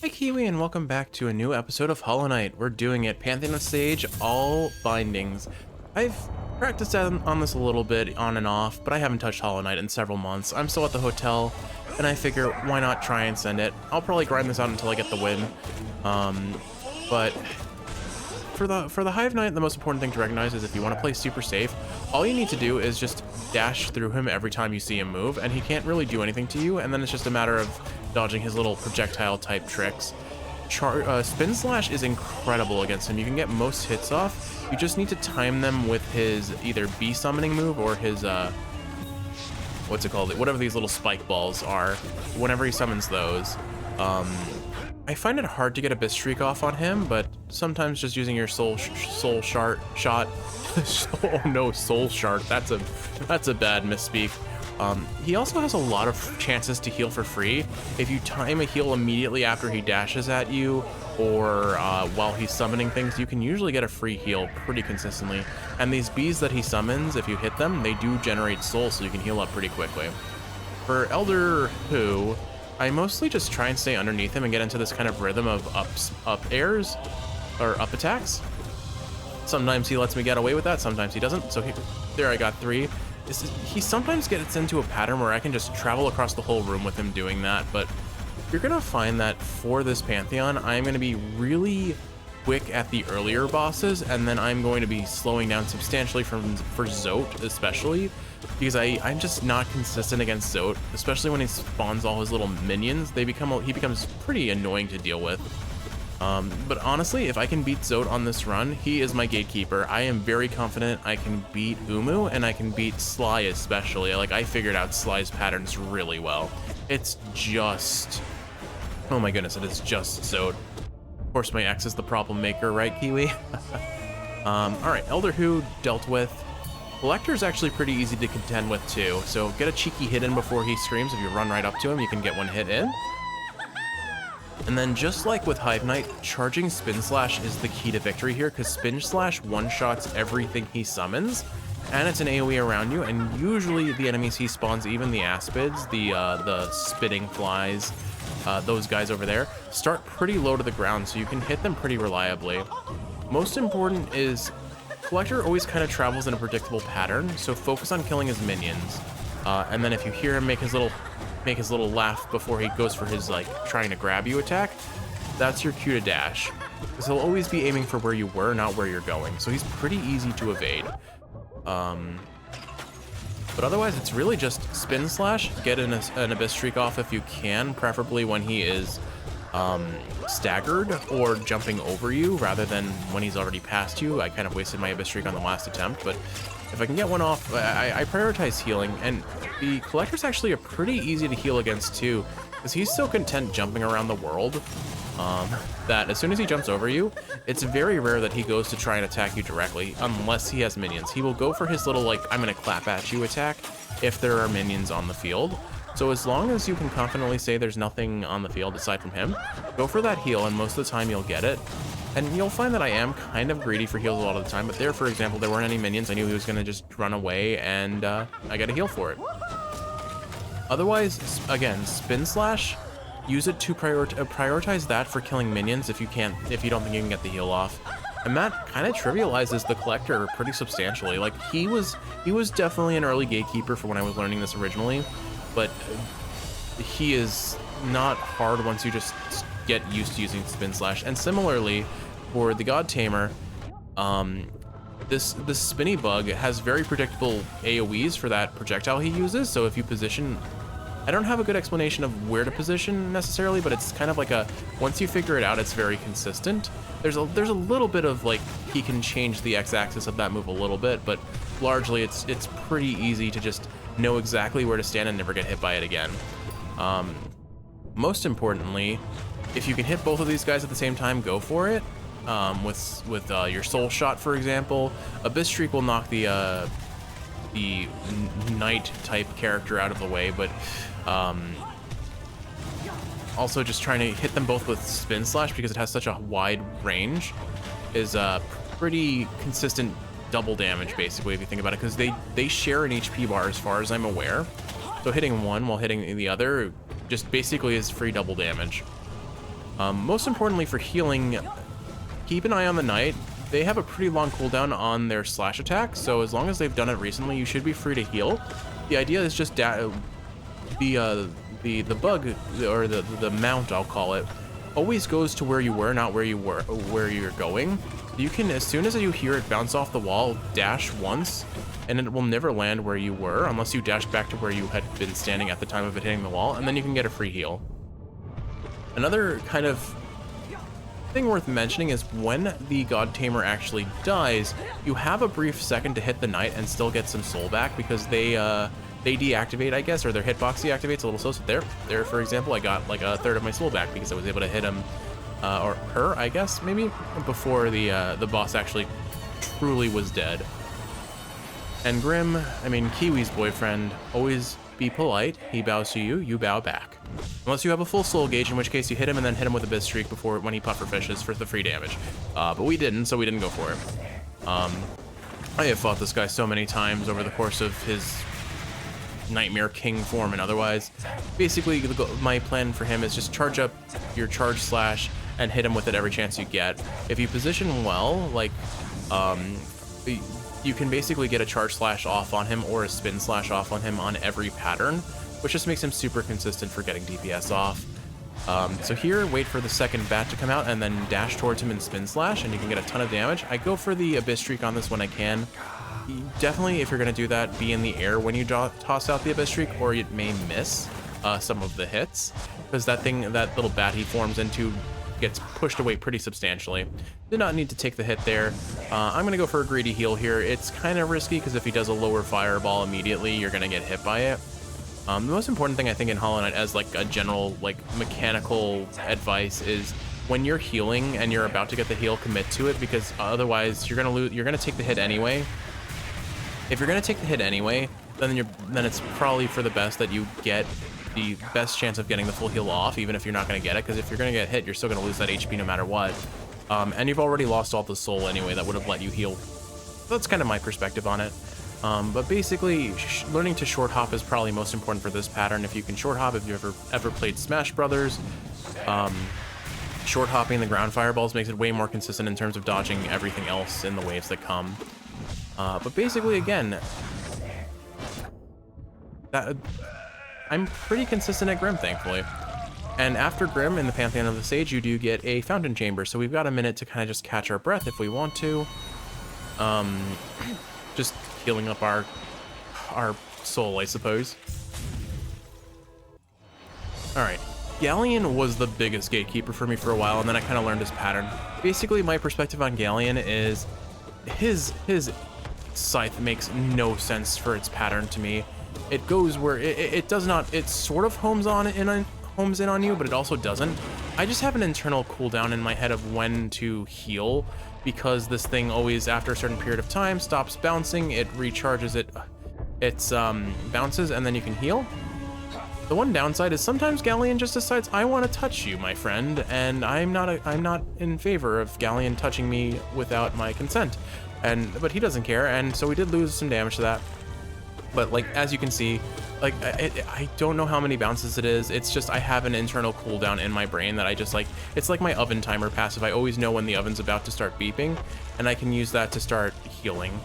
Hey Kiwi, and welcome back to a new episode of Hollow Knight. We're doing it Pantheon of Sage, all bindings. I've practiced on this a little bit on and off, but I haven't touched Hollow Knight in several months. I'm still at the hotel, and I figure why not try and send it. I'll probably grind this out until I get the win. But for the Hive Knight, the most important thing to recognize is if you want to play super safe, all you need to do is just dash through him every time you see him move, and he can't really do anything to you, and then it's just a matter of dodging his little projectile type tricks. Spin Slash is incredible against him. You can get most hits off. You just need to time them with his either bee summoning move or his what's it called? Whatever these little spike balls are. Whenever he summons those. I find it hard to get a bit streak off on him, but sometimes just using your soul shot. Oh no, soul shard. That's a bad misspeak. He also has a lot of chances to heal for free. If you time a heal immediately after he dashes at you, or while he's summoning things, you can usually get a free heal pretty consistently. And these bees that he summons, if you hit them, they do generate soul, so you can heal up pretty quickly. For Elder Who, I mostly just try and stay underneath him and get into this kind of rhythm of up airs, or up attacks. Sometimes he lets me get away with that, sometimes he doesn't. So there I got 3. He sometimes gets into a pattern where I can just travel across the whole room with him doing that, but you're gonna find that for this Pantheon, I'm gonna be really quick at the earlier bosses, and then I'm going to be slowing down substantially for Zote especially, because I'm just not consistent against Zote, especially when he spawns all his little minions. He becomes pretty annoying to deal with. But honestly, if I can beat Zote on this run, he is my gatekeeper. I am very confident I can beat Umu, and I can beat Sly especially. Like, I figured out Sly's patterns really well. It's just... oh my goodness, it is just Zote. Of course, my ex is the problem maker, right, Kiwi? Alright, Elder Who dealt with. Collector's actually pretty easy to contend with too, so get a cheeky hit in before he screams. If you run right up to him, you can get one hit in. And then just like with Hive Knight, charging Spin Slash is the key to victory here, because Spin Slash one-shots everything he summons, and it's an AoE around you, and usually the enemies he spawns, even the Aspids, the spitting flies, those guys over there, start pretty low to the ground, so you can hit them pretty reliably. Most important is, Collector always kind of travels in a predictable pattern, so focus on killing his minions. And then if you hear him make his little laugh before he goes for his, like, trying to grab you attack, that's your cue to dash. Because he'll always be aiming for where you were, not where you're going. So he's pretty easy to evade. But otherwise, it's really just Spin Slash, get an Abyss Streak off if you can, preferably when he is staggered or jumping over you, rather than when he's already past you. I kind of wasted my Abyss Streak on the last attempt, but if I can get one off, I prioritize healing, and the Collector's actually a pretty easy to heal against too, because he's so content jumping around the world that as soon as he jumps over you, it's very rare that he goes to try and attack you directly, unless he has minions. He will go for his little, like, I'm gonna clap at you attack if there are minions on the field. So as long as you can confidently say there's nothing on the field aside from him, go for that heal, and most of the time you'll get it. And you'll find that I am kind of greedy for heals a lot of the time, but there, for example, there weren't any minions. I knew he was going to just run away, and I got a heal for it. Otherwise, again, Spin Slash, use it to prioritize that for killing minions if you don't think you can get the heal off. And that kind of trivializes the Collector pretty substantially. Like, he was definitely an early gatekeeper for when I was learning this originally, but he is not hard once you just get used to using Spin Slash. And similarly, for the God Tamer, this spinny bug has very predictable AoEs for that projectile he uses. So if you position, I don't have a good explanation of where to position necessarily, but it's kind of like once you figure it out, it's very consistent. There's a little bit of, like, he can change the x-axis of that move a little bit, but largely it's pretty easy to just know exactly where to stand and never get hit by it again. Most importantly, if you can hit both of these guys at the same time, go for it. With your soul shot, for example, Abyss Streak will knock the knight type character out of the way, but also just trying to hit them both with Spin Slash, because it has such a wide range, is pretty consistent double damage, basically, if you think about it, because they share an HP bar as far as I'm aware. So hitting one while hitting the other just basically is free double damage. Most importantly for healing, keep an eye on the knight. They have a pretty long cooldown on their slash attack, so as long as they've done it recently, you should be free to heal. The idea is just the bug, or the mount, I'll call it, always goes to where you were, not where you're going. You can, as soon as you hear it bounce off the wall, dash once, and it will never land where you were unless you dash back to where you had been standing at the time of it hitting the wall, and then you can get a free heal. Another kind of thing worth mentioning is when the God Tamer actually dies, you have a brief second to hit the knight and still get some soul back, because they deactivate, I guess, or their hitbox deactivates a little slow. So there, for example, I got like a third of my soul back because I was able to hit him, or her, I guess, maybe, before the boss actually truly was dead. And Grim, I mean, Kiwi's boyfriend, always be polite. He bows to you, you bow back. Unless you have a full soul gauge, in which case you hit him and then hit him with a biz streak before when he puffer fishes for the free damage. But we didn't, so we didn't go for it. I have fought this guy so many times over the course of his Nightmare King form and otherwise. Basically, my plan for him is just charge up your charge slash and hit him with it every chance you get. If you position well, like, you can basically get a charge slash off on him or a spin slash off on him on every pattern, which just makes him super consistent for getting DPS off. So here, wait for the second bat to come out and then dash towards him and spin slash, and you can get a ton of damage. I go for the Abyss Streak on this when I can. Definitely, if you're going to do that, be in the air when you toss out the Abyss Streak, or it may miss some of the hits, because that little bat he forms into gets pushed away pretty substantially. Did not need to take the hit there. I'm going to go for a greedy heal here. It's kind of risky, because if he does a lower fireball immediately, you're going to get hit by it. The most important thing I think in Hollow Knight, as like a general like mechanical advice, is when you're healing and you're about to get the heal, commit to it, because otherwise you're gonna take the hit anyway. If you're gonna take the hit anyway, then it's probably for the best that you get the best chance of getting the full heal off, even if you're not gonna get it, because if you're gonna get hit, you're still gonna lose that HP no matter what. And you've already lost all the soul anyway that would have let you heal. So that's kind of my perspective on it. But basically, learning to short hop is probably most important for this pattern. If you can short hop, if you've ever played Smash Brothers, short hopping the ground fireballs makes it way more consistent in terms of dodging everything else in the waves that come. But basically, again, I'm pretty consistent at Grim, thankfully. And after Grim in the Pantheon of the Sage, you do get a Fountain Chamber, so we've got a minute to kind of just catch our breath if we want to. Just healing up our soul, I suppose. Alright, Galleon was the biggest gatekeeper for me for a while, and then I kind of learned his pattern. Basically, my perspective on Galleon is his scythe makes no sense for its pattern to me. It goes where it does not, it sort of homes in on you, but it also doesn't. I just have an internal cooldown in my head of when to heal, because this thing always, after a certain period of time, stops bouncing, it recharges it bounces, and then you can heal. The one downside is sometimes Galleon just decides, I want to touch you, my friend, and I'm not in favor of Galleon touching me without my consent. But he doesn't care, and so we did lose some damage to that. But like, as you can see, like, I don't know how many bounces it is. It's just I have an internal cooldown in my brain that I just like. It's like my oven timer passive. I always know when the oven's about to start beeping, and I can use that to start healing.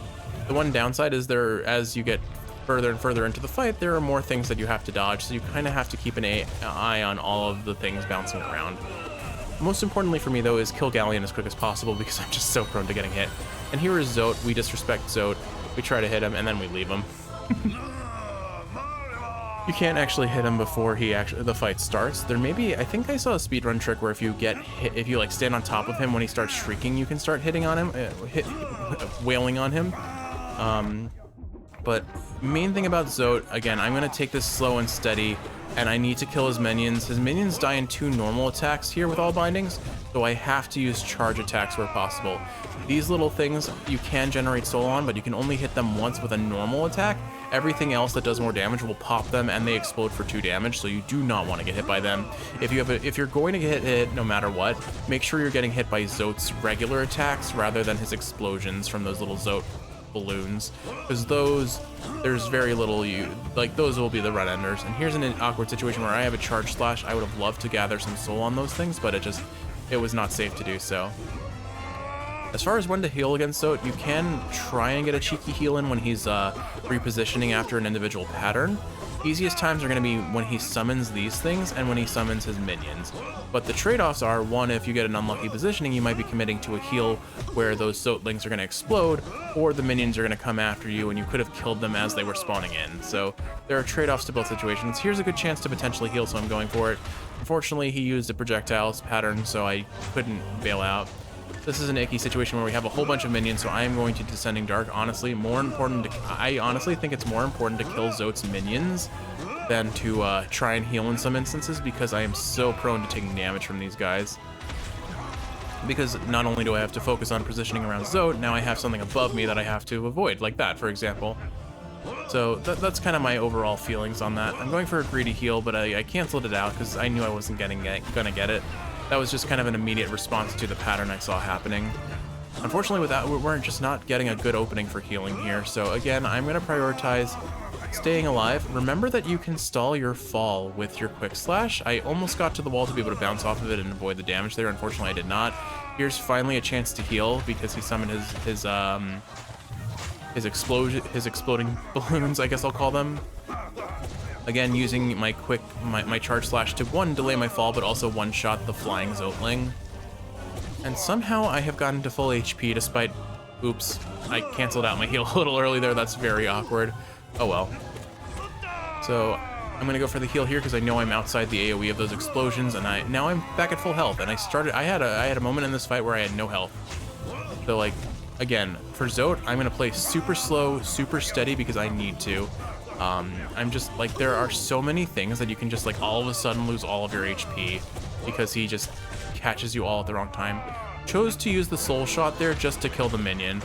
The one downside is as you get further and further into the fight, there are more things that you have to dodge, so you kind of have to keep an eye on all of the things bouncing around. Most importantly for me, though, is kill Galleon as quick as possible, because I'm just so prone to getting hit. And here is Zote. We disrespect Zote. We try to hit him, and then we leave him. You can't actually hit him before the fight starts. There may be, I think I saw a speedrun trick where if you get hit, if you like stand on top of him when he starts shrieking, you can start hitting on him, wailing on him. But main thing about Zote, again, I'm gonna take this slow and steady, and I need to kill his minions. His minions die in 2 normal attacks here with all bindings, so I have to use charge attacks where possible. These little things you can generate soul on, but you can only hit them once with a normal attack. Everything else that does more damage will pop them, and they explode for 2 damage, so you do not want to get hit by them. If you're going to get hit no matter what, make sure you're getting hit by Zote's regular attacks rather than his explosions from those little Zote balloons, because those, there's very little those will be the red enders. And here's an awkward situation where I have a charge slash. I would have loved to gather some soul on those things, but it was not safe to do so. As far as when to heal against Zote, you can try and get a cheeky heal in when he's repositioning after an individual pattern. Easiest times are going to be when he summons these things and when he summons his minions. But the trade-offs are, one, if you get an unlucky positioning, you might be committing to a heal where those Zotelings are going to explode, or the minions are going to come after you and you could have killed them as they were spawning in. So there are trade-offs to both situations. Here's a good chance to potentially heal, so I'm going for it. Unfortunately, he used a projectiles pattern, so I couldn't bail out. This is an icky situation where we have a whole bunch of minions, so I am going to Descending Dark. Honestly, I honestly think it's more important to kill Zote's minions than to try and heal in some instances, because I am so prone to taking damage from these guys. Because not only do I have to focus on positioning around Zote, now I have something above me that I have to avoid, like that, for example. So that's kind of my overall feelings on that. I'm going for a greedy heal, but I canceled it out because I knew I wasn't gonna get it. That was just kind of an immediate response to the pattern I saw happening. Unfortunately, with that, we're just not getting a good opening for healing here. So again, I'm going to prioritize staying alive. Remember that you can stall your fall with your quick slash. I almost got to the wall to be able to bounce off of it and avoid the damage there. Unfortunately, I did not. Here's finally a chance to heal because he summoned his exploding balloons, I guess I'll call them. Again, using my charge slash to, one, delay my fall, but also one-shot the flying Zoteling. And somehow I have gotten to full HP despite, oops, I canceled out my heal a little early there. That's very awkward. Oh well. So I'm gonna go for the heal here because I know I'm outside the AoE of those explosions, and now I'm back at full health. And I had a moment in this fight where I had no health. So like, again, for Zote, I'm gonna play super slow, super steady because I need to. I'm just like, there are so many things that you can just like all of a sudden lose all of your HP because he just catches you all at the wrong time. Chose to use the soul shot there just to kill the minion.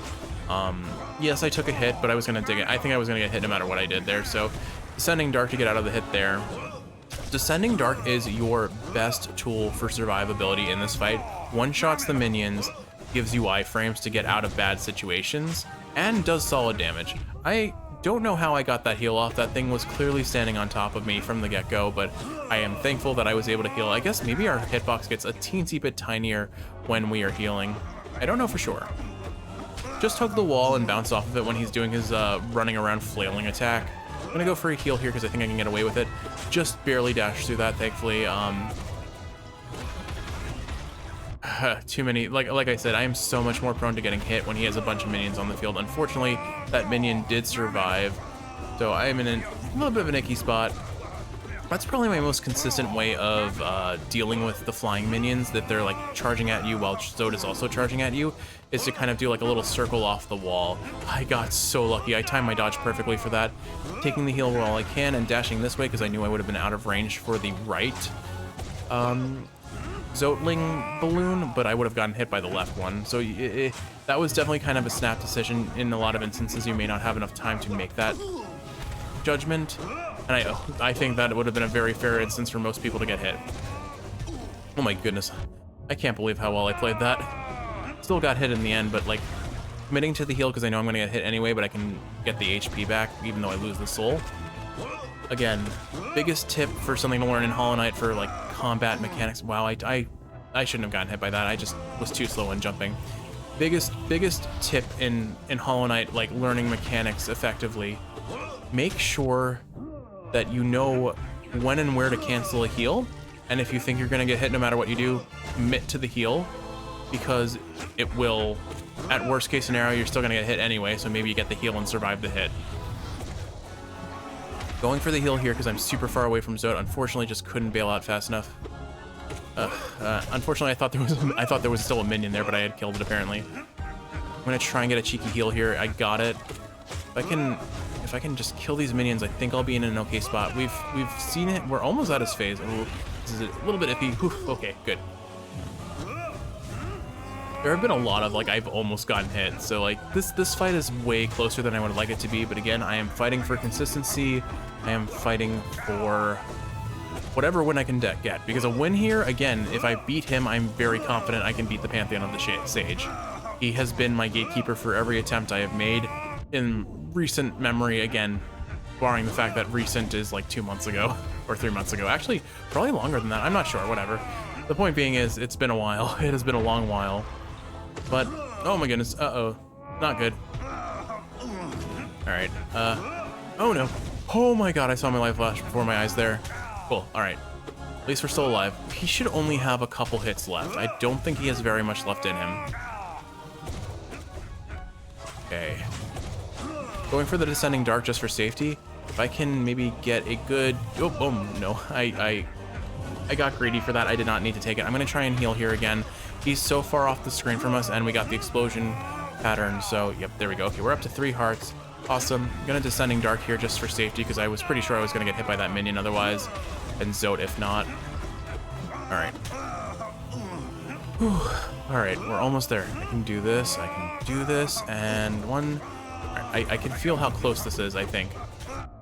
Yes, I took a hit, but I was gonna dig it. I think I was gonna get hit no matter what I did there. So Descending Dark to get out of the hit there. Descending Dark is your best tool for survivability in this fight. One shots the minions, gives you iframes to get out of bad situations, and does solid damage. I don't know how I got that heal off. That thing was clearly standing on top of me from the get-go, but I am thankful that I was able to heal. I guess maybe our hitbox gets a teensy bit tinier when we are healing. I don't know for sure. Just hug the wall and bounce off of it when he's doing his running around flailing attack. I'm gonna go for a heal here because I think I can get away with it. Just barely dash through that, thankfully. Too many, like I said, I am so much more prone to getting hit when he has a bunch of minions on the field. Unfortunately, that minion did survive, so I am in a little bit of an icky spot. That's probably my most consistent way of dealing with the flying minions, that they're like charging at you while Zote is also charging at you, is to kind of do like a little circle off the wall. I got so lucky. I timed my dodge perfectly for that. Taking the heal while I can and dashing this way because I knew I would have been out of range for the right Zoteling balloon, but I would have gotten hit by the left one. So that was definitely kind of a snap decision. In a lot of instances, you may not have enough time to make that judgment. And I think that it would have been a very fair instance for most people to get hit. Oh my goodness. I can't believe how well I played that. Still got hit in the end, but like committing to the heal because I know I'm going to get hit anyway, but I can get the HP back even though I lose the soul. Again, biggest tip for something to learn in Hollow Knight for like combat mechanics. Wow, I shouldn't have gotten hit by that. I just was too slow in jumping. Biggest tip in Hollow Knight, like learning mechanics effectively. Make sure that you know when and where to cancel a heal, and if you think you're gonna get hit no matter what you do, commit to the heal, because it will, at worst case scenario, you're still gonna get hit anyway, so maybe you get the heal and survive the hit. Going for the heal here because I'm super far away from Zote. Unfortunately, just couldn't bail out fast enough. Unfortunately, I thought there was still a minion there, but I had killed it apparently. I'm gonna try and get a cheeky heal here. I got it. If I can just kill these minions, I think I'll be in an okay spot. We've seen it. We're almost at his phase. Ooh, this is a little bit iffy. Whew, okay, good. There have been a lot of like I've almost gotten hit, so like this fight is way closer than I would like it to be. But again, I am fighting for consistency. I am fighting for whatever win I can get, because a win here, again, if I beat him, I'm very confident I can beat the Pantheon of the Sage. He has been my gatekeeper for every attempt I have made. in recent memory, again, barring the fact that recent is like 2 months ago or 3 months ago. Actually, probably longer than that. I'm not sure, whatever. The point being is it's been a while. It has been a long while. But, oh my goodness, uh-oh. Not good. Alright, oh no. Oh my god, I saw my life flash before my eyes there. Cool, alright. At least we're still alive. He should only have a couple hits left. I don't think he has very much left in him. Okay. Going for the Descending Dark just for safety. If I can maybe get a good... Oh, no. I got greedy for that. I did not need to take it. I'm going to try and heal here again. He's so far off the screen from us, and we got the explosion pattern. So, yep, there we go. Okay, we're up to 3 hearts. Awesome. I'm going to Descending Dark here just for safety, because I was pretty sure I was going to get hit by that minion otherwise. And Zote if not. Alright. Alright, we're almost there. I can do this, I can do this, and one... I can feel how close this is, I think.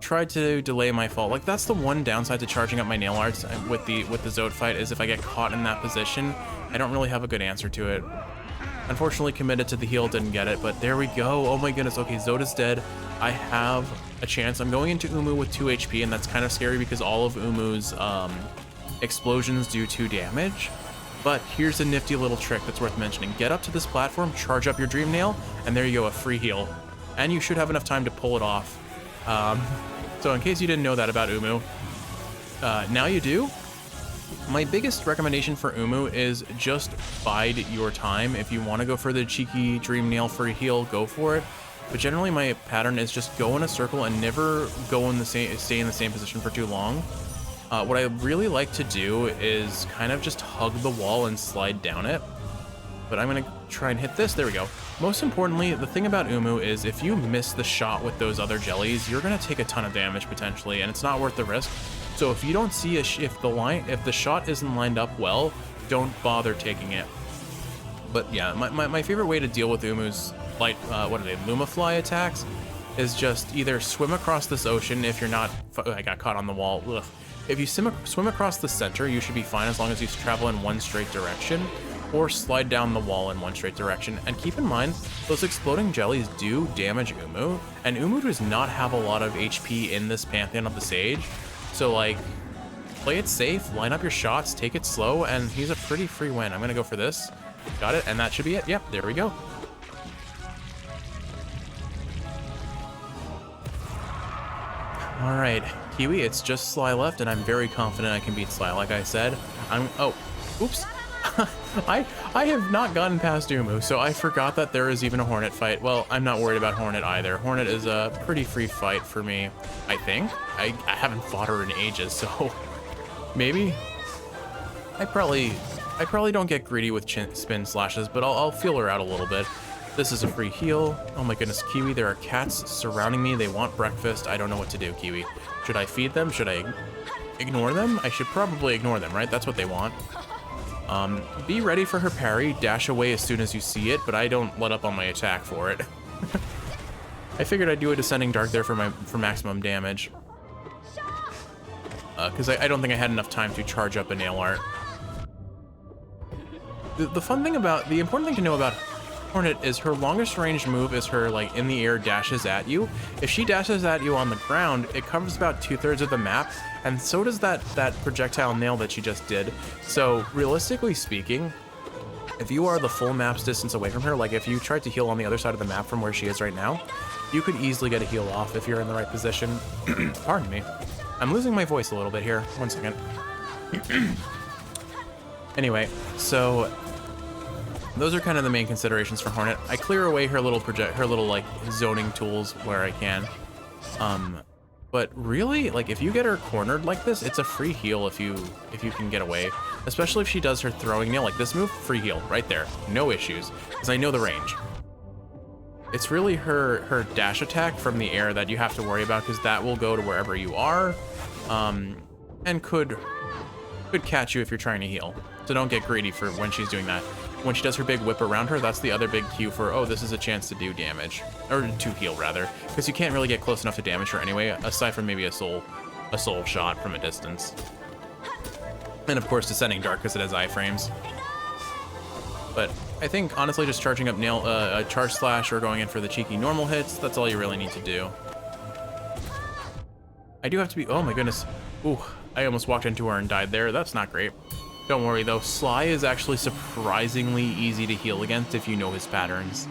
Tried to delay my fall. Like, that's the one downside to charging up my nail arts with the Zote fight, is if I get caught in that position, I don't really have a good answer to it. Unfortunately, committed to the heal, didn't get it, but there we go. Oh my goodness, okay, Zote is dead. I have a chance. I'm going into Umu with 2 HP, and that's kind of scary because all of Umu's explosions do 2 damage. But here's a nifty little trick that's worth mentioning. Get up to this platform, charge up your Dream Nail, and there you go, a free heal. And you should have enough time to pull it off. So in case you didn't know that about Umu, now you do. My biggest recommendation for Umu is just bide your time. If you want to go for the cheeky Dream Nail free heal, go for it. But generally my pattern is just go in a circle and never go in the stay in the same position for too long. What I really like to do is kind of just hug the wall and slide down it. But I'm going to try and hit this. There we go. Most importantly, the thing about Umu is if you miss the shot with those other jellies, you're going to take a ton of damage potentially, and it's not worth the risk. So if you don't see if the shot isn't lined up well, don't bother taking it. But yeah, my favorite way to deal with Umu's light, what are they, Lumafly attacks, is just either swim across this ocean if you're not... I got caught on the wall. Ugh. If you swim across the center, you should be fine as long as you travel in one straight direction, or slide down the wall in one straight direction. And keep in mind, those exploding jellies do damage Umu, and Umu does not have a lot of HP in this Pantheon of the Sage. So like, play it safe, line up your shots, take it slow, and he's a pretty free win. I'm gonna go for this. Got it, and that should be it. Yep, there we go. All right, Kiwi, it's just Sly left, and I'm very confident I can beat Sly. Like I said, oh, oops. I have not gotten past Umu, so I forgot that there is even a Hornet fight. Well, I'm not worried about Hornet either. Hornet is a pretty free fight for me, I think. I haven't fought her in ages, so maybe. I probably don't get greedy with spin slashes, but I'll feel her out a little bit. This is a free heal. Oh my goodness, Kiwi, there are cats surrounding me. They want breakfast. I don't know what to do, Kiwi. Should I feed them? Should I ignore them? I should probably ignore them, right? That's what they want. Be ready for her parry. Dash away as soon as you see it, but I don't let up on my attack for it. I figured I'd do a Descending Dark there for maximum damage. Because I don't think I had enough time to charge up a nail art. The important thing to know about Hornet is her longest range move is her, like, in the air dashes at you. If she dashes at you on the ground, it covers about 2/3 of the map, and so does that projectile nail that she just did. So realistically speaking, if you are the full map's distance away from her, like if you tried to heal on the other side of the map from where she is right now, you could easily get a heal off if you're in the right position. Pardon me. I'm losing my voice a little bit here. 1 second. Anyway, so those are kind of the main considerations for Hornet. I clear away her little like zoning tools where I can. But really, like, if you get her cornered like this, it's a free heal if you can get away. Especially if she does her throwing nail like this move, free heal right there, no issues, because I know the range. It's really her dash attack from the air that you have to worry about, because that will go to wherever you are, and could catch you if you're trying to heal. So don't get greedy for when she's doing that. When she does her big whip around her, that's the other big cue for, oh, this is a chance to do damage. Or to heal, rather. Because you can't really get close enough to damage her anyway, aside from maybe a soul shot from a distance. And of course, Descending Dark, because it has iframes. But I think honestly just charging up charge slash or going in for the cheeky normal hits, that's all you really need to do. I do have to be, oh my goodness. Ooh, I almost walked into her and died there. That's not great. Don't worry though, Sly is actually surprisingly easy to heal against if you know his patterns.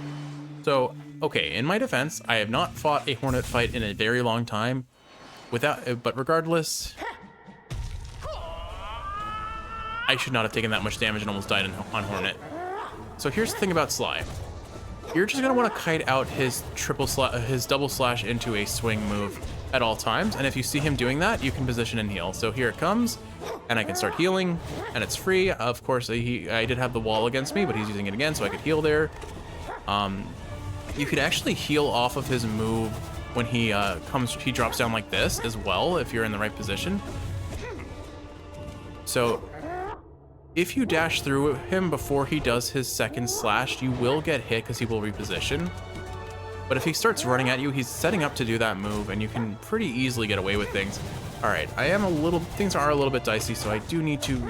So, okay, in my defense, I have not fought a Hornet fight in a very long time, but regardless, I should not have taken that much damage and almost died on Hornet. So here's the thing about Sly. You're just gonna want to kite out his double slash into a swing move at all times, and if you see him doing that, you can position and heal. So here it comes, and I can start healing, and it's free. Of course, I did have the wall against me, but he's using it again, so I could heal there. You could actually heal off of his move when he drops down like this as well, if you're in the right position. So if you dash through him before he does his second slash, you will get hit because he will reposition. But if he starts running at you, he's setting up to do that move, and you can pretty easily get away with things. All right, things are a little bit dicey, so I do need to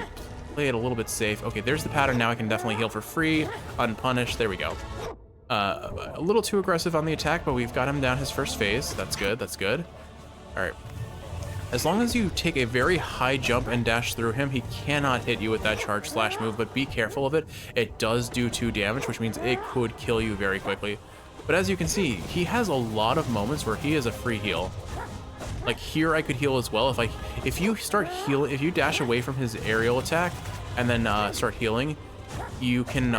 play it a little bit safe. Okay, there's the pattern. Now I can definitely heal for free, unpunished. There we go. A little too aggressive on the attack, but we've got him down his first phase. That's good, that's good. All right. As long as you take a very high jump and dash through him, he cannot hit you with that charge slash move, but be careful of it. It does do 2 damage, which means it could kill you very quickly. But as you can see, he has a lot of moments where he is a free heal. Like here I could heal as well. If you dash away from his aerial attack and then start healing, you can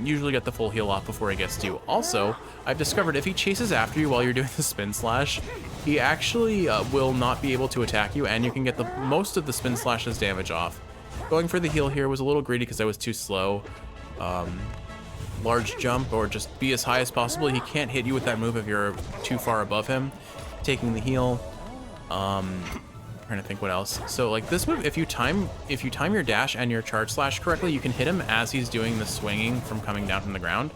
usually get the full heal off before he gets to you. Also, I've discovered if he chases after you while you're doing the spin slash, he actually will not be able to attack you, and you can get most of the spin slash's damage off. Going for the heal here was a little greedy because I was too slow. Large jump or just be as high as possible. He can't hit you with that move if you're too far above him. Taking the heal. Trying to think what else. So like this move, if you time your dash and your charge slash correctly, you can hit him as he's doing the swinging from coming down from the ground.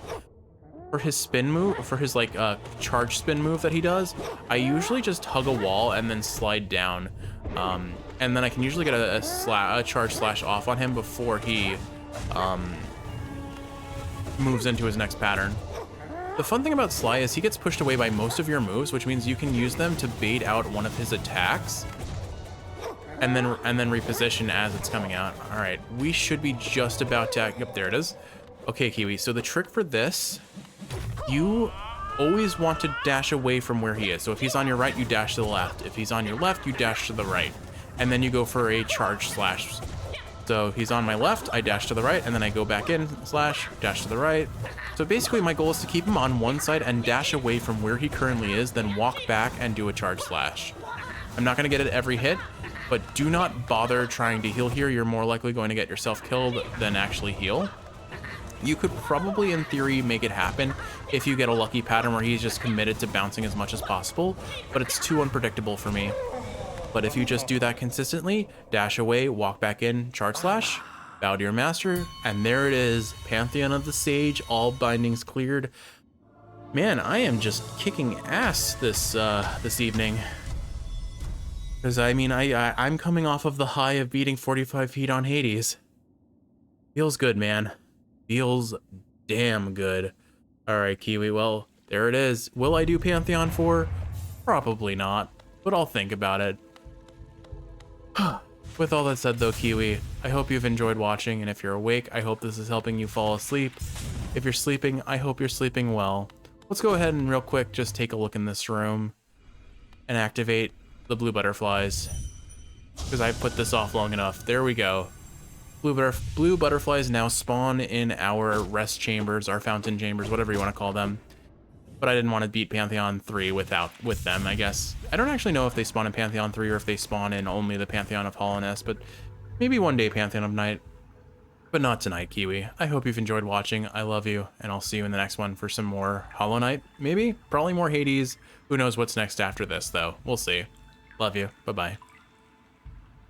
For his spin move, for his like charge spin move that he does, I usually just hug a wall and then slide down, and then I can usually get a charge slash off on him before he moves into his next pattern. The fun thing about Sly is he gets pushed away by most of your moves, which means you can use them to bait out one of his attacks and then reposition as it's coming out. All right, we should be just about to, yep, there it is. Okay, Kiwi, so the trick for this, you always want to dash away from where he is. So if he's on your right, you dash to the left. If he's on your left, you dash to the right. And then you go for a charge slash. So he's on my left, I dash to the right, and then I go back in, slash, dash to the right. So basically my goal is to keep him on one side and dash away from where he currently is, then walk back and do a charge slash. I'm not gonna get it every hit, but do not bother trying to heal here. You're more likely going to get yourself killed than actually heal. You could probably, in theory, make it happen if you get a lucky pattern where he's just committed to bouncing as much as possible, but it's too unpredictable for me. But if you just do that consistently, dash away, walk back in, charge slash, bow to your master, and there it is, Pantheon of the Sage, all bindings cleared. Man, I am just kicking ass this evening. Because I mean, I'm coming off of the high of beating 45 feet on Hades. Feels good, man. Feels damn good. All right, Kiwi, well, there it is. Will I do Pantheon 4? Probably not, but I'll think about it. With all that said though, Kiwi, I hope you've enjoyed watching, and if you're awake, I hope this is helping you fall asleep. If you're sleeping, I hope you're sleeping well. Let's go ahead and real quick just take a look in this room and activate the blue butterflies, because I put this off long enough. There we go. Blue butterflies now spawn in our rest chambers, our fountain chambers, whatever you want to call them. But I didn't want to beat Pantheon 3 with them, I guess. I don't actually know if they spawn in Pantheon 3 or if they spawn in only the Pantheon of Hollowness, but maybe one day Pantheon of Night. But not tonight, Kiwi. I hope you've enjoyed watching. I love you, and I'll see you in the next one for some more Hollow Knight. Maybe? Probably more Hades. Who knows what's next after this, though. We'll see. Love you. Bye-bye.